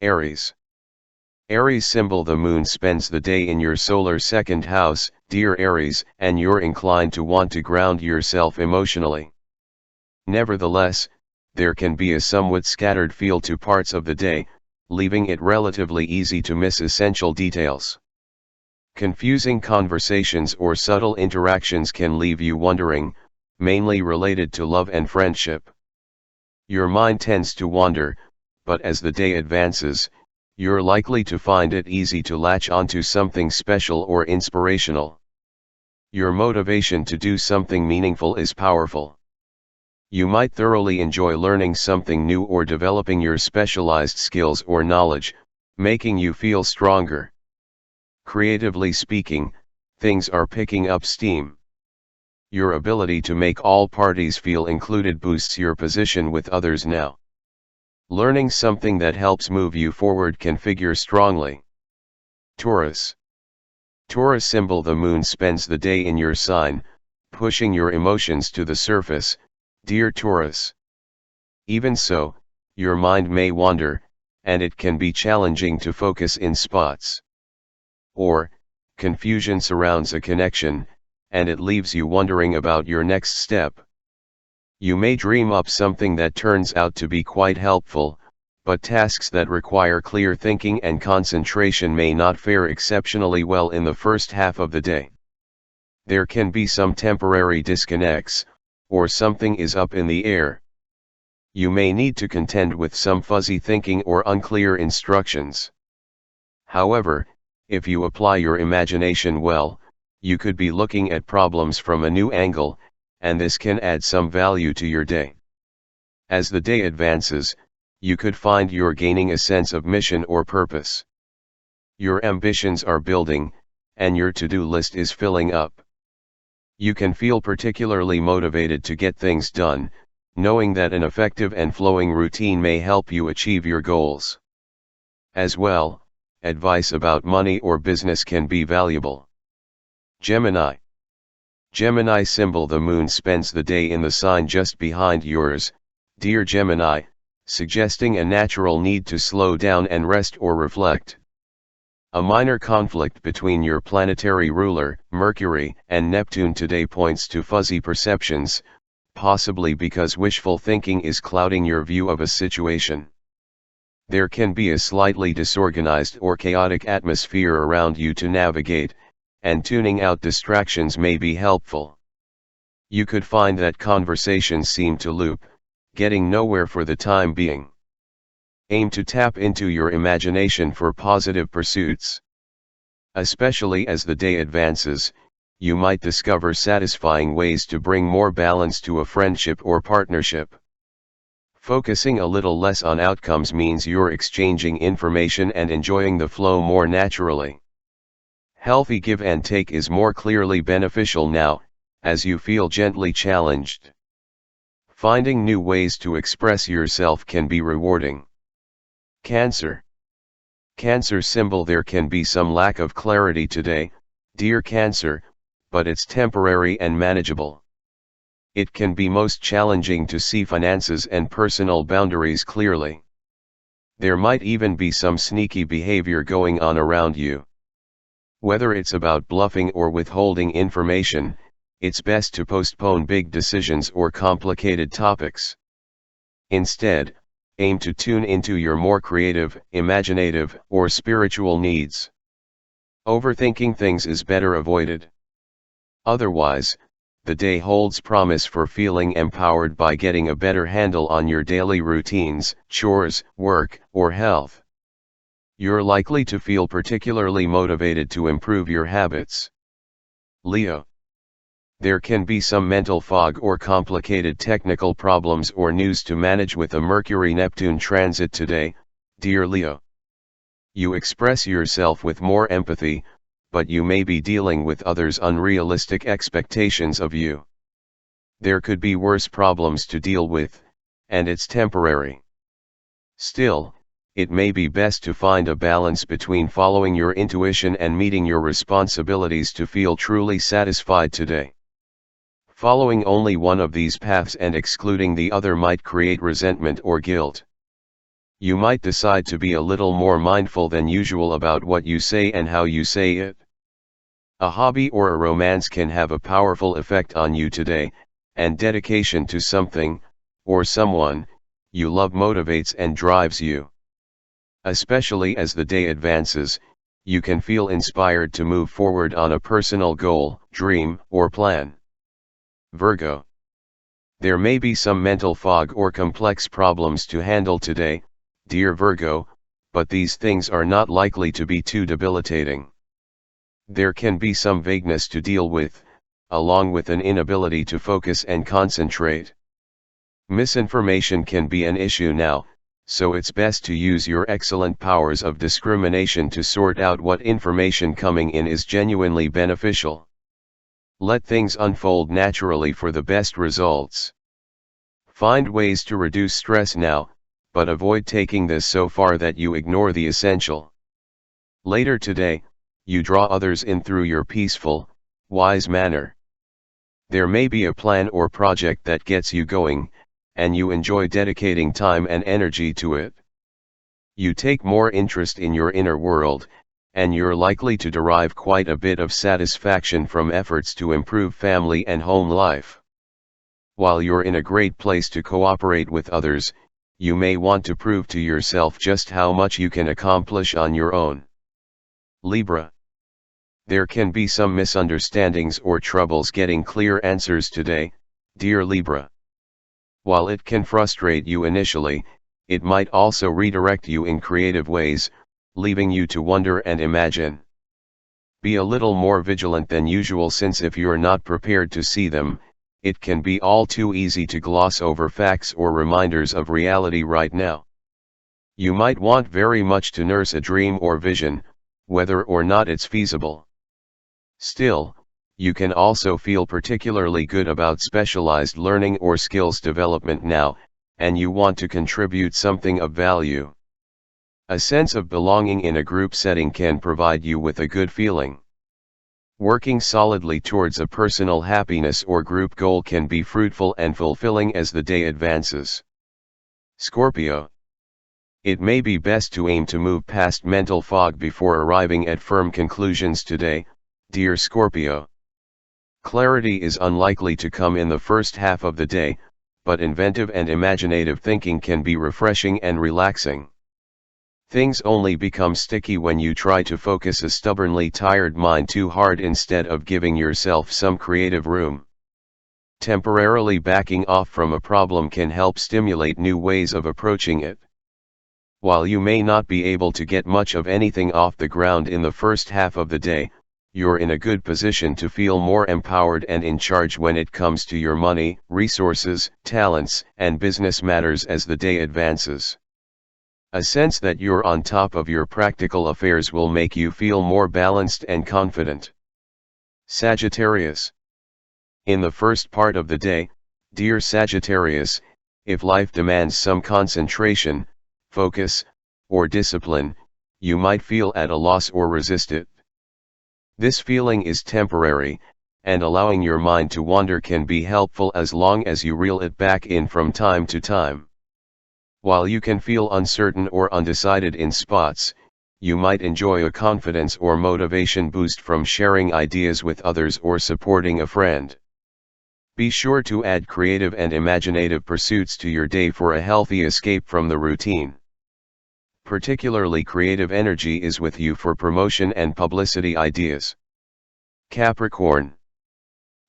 Aries. Aries symbol: the moon spends the day in your solar second house, dear Aries, and you're inclined to want to ground yourself emotionally. Nevertheless, there can be a somewhat scattered feel to parts of the day, leaving it relatively easy to miss essential details. Confusing conversations or subtle interactions can leave you wondering, mainly related to love and friendship. Your mind tends to wander, but as the day advances, you're likely to find it easy to latch onto something special or inspirational. Your motivation to do something meaningful is powerful. You might thoroughly enjoy learning something new or developing your specialized skills or knowledge, making you feel stronger. Creatively speaking, things are picking up steam. Your ability to make all parties feel included boosts your position with others now. Learning something that helps move you forward can figure strongly. Taurus. Taurus symbol: the moon spends the day in your sign, pushing your emotions to the surface, dear Taurus. Even so, your mind may wander, and it can be challenging to focus in spots. Or, confusion surrounds a connection, and it leaves you wondering about your next step. You may dream up something that turns out to be quite helpful, but tasks that require clear thinking and concentration may not fare exceptionally well in the first half of the day. There can be some temporary disconnects, or something is up in the air. You may need to contend with some fuzzy thinking or unclear instructions. However, if you apply your imagination well, you could be looking at problems from a new angle, and this can add some value to your day. As the day advances, you could find you're gaining a sense of mission or purpose. Your ambitions are building, and your to-do list is filling up. You can feel particularly motivated to get things done, knowing that an effective and flowing routine may help you achieve your goals. As well, advice about money or business can be valuable. Gemini. Gemini symbol: the moon spends the day in the sign just behind yours, dear Gemini, suggesting a natural need to slow down and rest or reflect. A minor conflict between your planetary ruler, Mercury, and Neptune today points to fuzzy perceptions, possibly because wishful thinking is clouding your view of a situation. There can be a slightly disorganized or chaotic atmosphere around you to navigate, and tuning out distractions may be helpful. You could find that conversations seem to loop, getting nowhere for the time being. Aim to tap into your imagination for positive pursuits. Especially as the day advances, you might discover satisfying ways to bring more balance to a friendship or partnership. Focusing a little less on outcomes means you're exchanging information and enjoying the flow more naturally. Healthy give and take is more clearly beneficial now, as you feel gently challenged. Finding new ways to express yourself can be rewarding. Cancer. Cancer symbol: there can be some lack of clarity today, dear Cancer, but it's temporary and manageable. It can be most challenging to see finances and personal boundaries clearly. There might even be some sneaky behavior going on around you. Whether it's about bluffing or withholding information, it's best to postpone big decisions or complicated topics. Instead, aim to tune into your more creative, imaginative, or spiritual needs. Overthinking things is better avoided. Otherwise, the day holds promise for feeling empowered by getting a better handle on your daily routines, chores, work, or health. You're likely to feel particularly motivated to improve your habits. Leo. There can be some mental fog or complicated technical problems or news to manage with a Mercury-Neptune transit today, dear Leo. You express yourself with more empathy, but you may be dealing with others' unrealistic expectations of you. There could be worse problems to deal with, and it's temporary. Still, it may be best to find a balance between following your intuition and meeting your responsibilities to feel truly satisfied today. Following only one of these paths and excluding the other might create resentment or guilt. You might decide to be a little more mindful than usual about what you say and how you say it. A hobby or a romance can have a powerful effect on you today, and dedication to something, or someone, you love motivates and drives you. Especially as the day advances, you can feel inspired to move forward on a personal goal, dream, or plan. Virgo. There may be some mental fog or complex problems to handle today, dear Virgo, but these things are not likely to be too debilitating. There can be some vagueness to deal with, along with an inability to focus and concentrate. Misinformation can be an issue now, so it's best to use your excellent powers of discrimination to sort out what information coming in is genuinely beneficial. Let things unfold naturally for the best results. Find ways to reduce stress now, but avoid taking this so far that you ignore the essential. Later today, you draw others in through your peaceful, wise manner. There may be a plan or project that gets you going, and you enjoy dedicating time and energy to it. You take more interest in your inner world, and you're likely to derive quite a bit of satisfaction from efforts to improve family and home life. While you're in a great place to cooperate with others, you may want to prove to yourself just how much you can accomplish on your own. Libra. There can be some misunderstandings or troubles getting clear answers today, dear Libra. While it can frustrate you initially, it might also redirect you in creative ways, leaving you to wonder and imagine. Be a little more vigilant than usual, since if you're not prepared to see them, it can be all too easy to gloss over facts or reminders of reality right now. You might want very much to nurse a dream or vision, whether or not it's feasible. Still, you can also feel particularly good about specialized learning or skills development now, and you want to contribute something of value. A sense of belonging in a group setting can provide you with a good feeling. Working solidly towards a personal happiness or group goal can be fruitful and fulfilling as the day advances. Scorpio. It may be best to aim to move past mental fog before arriving at firm conclusions today, dear Scorpio. Clarity is unlikely to come in the first half of the day, but inventive and imaginative thinking can be refreshing and relaxing. Things only become sticky when you try to focus a stubbornly tired mind too hard instead of giving yourself some creative room. Temporarily backing off from a problem can help stimulate new ways of approaching it. While you may not be able to get much of anything off the ground in the first half of the day, you're in a good position to feel more empowered and in charge when it comes to your money, resources, talents, and business matters as the day advances. A sense that you're on top of your practical affairs will make you feel more balanced and confident. Sagittarius. In the first part of the day, dear Sagittarius, if life demands some concentration, focus, or discipline, you might feel at a loss or resist it. This feeling is temporary, and allowing your mind to wander can be helpful as long as you reel it back in from time to time. While you can feel uncertain or undecided in spots, you might enjoy a confidence or motivation boost from sharing ideas with others or supporting a friend. Be sure to add creative and imaginative pursuits to your day for a healthy escape from the routine. Particularly creative energy is with you for promotion and publicity ideas. Capricorn.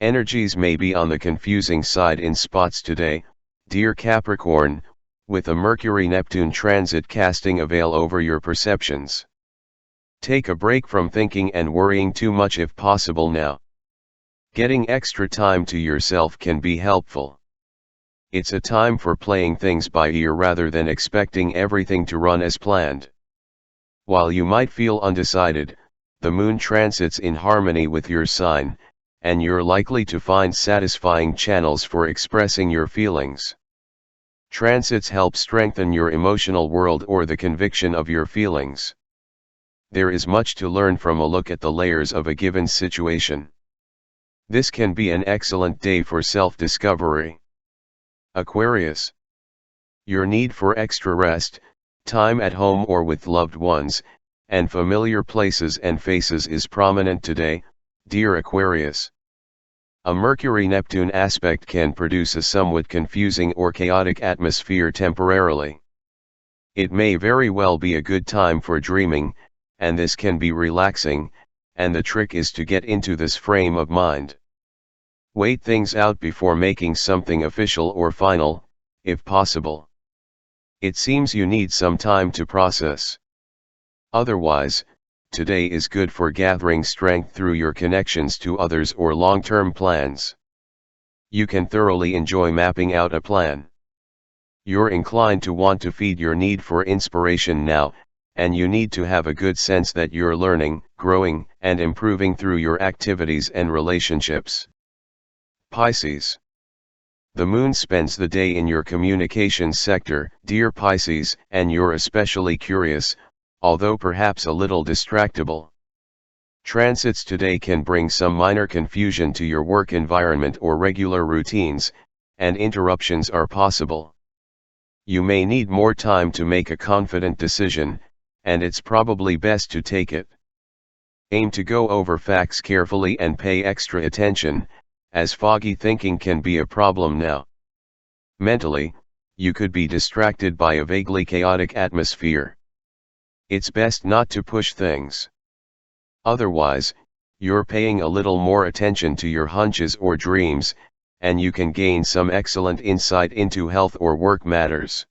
Energies may be on the confusing side in spots today, dear Capricorn, with a Mercury-Neptune transit casting a veil over your perceptions. Take a break from thinking and worrying too much if possible now. Getting extra time to yourself can be helpful. It's a time for playing things by ear rather than expecting everything to run as planned. While you might feel undecided, the moon transits in harmony with your sign, and you're likely to find satisfying channels for expressing your feelings. Transits help strengthen your emotional world or the conviction of your feelings. There is much to learn from a look at the layers of a given situation. This can be an excellent day for self-discovery. Aquarius. Your need for extra rest, Time at home or with loved ones, and familiar places and faces is prominent today, dear Aquarius. A Mercury-Neptune aspect can produce a somewhat confusing or chaotic atmosphere temporarily. It may very well be a good time for dreaming, and this can be relaxing, and the trick is to get into this frame of mind. Wait things out before making something official or final, if possible. It seems you need some time to process. Otherwise, today is good for gathering strength through your connections to others or long-term plans. You can thoroughly enjoy mapping out a plan. You're inclined to want to feed your need for inspiration now, and you need to have a good sense that you're learning, growing, and improving through your activities and relationships. Pisces. The moon spends the day in your communications sector, dear Pisces, and you're especially curious, although perhaps a little distractible. Transits today can bring some minor confusion to your work environment or regular routines, and interruptions are possible. You may need more time to make a confident decision, and it's probably best to take it. Aim to go over facts carefully and pay extra attention, as foggy thinking can be a problem now. Mentally, you could be distracted by a vaguely chaotic atmosphere. It's best not to push things. Otherwise, you're paying a little more attention to your hunches or dreams, and you can gain some excellent insight into health or work matters.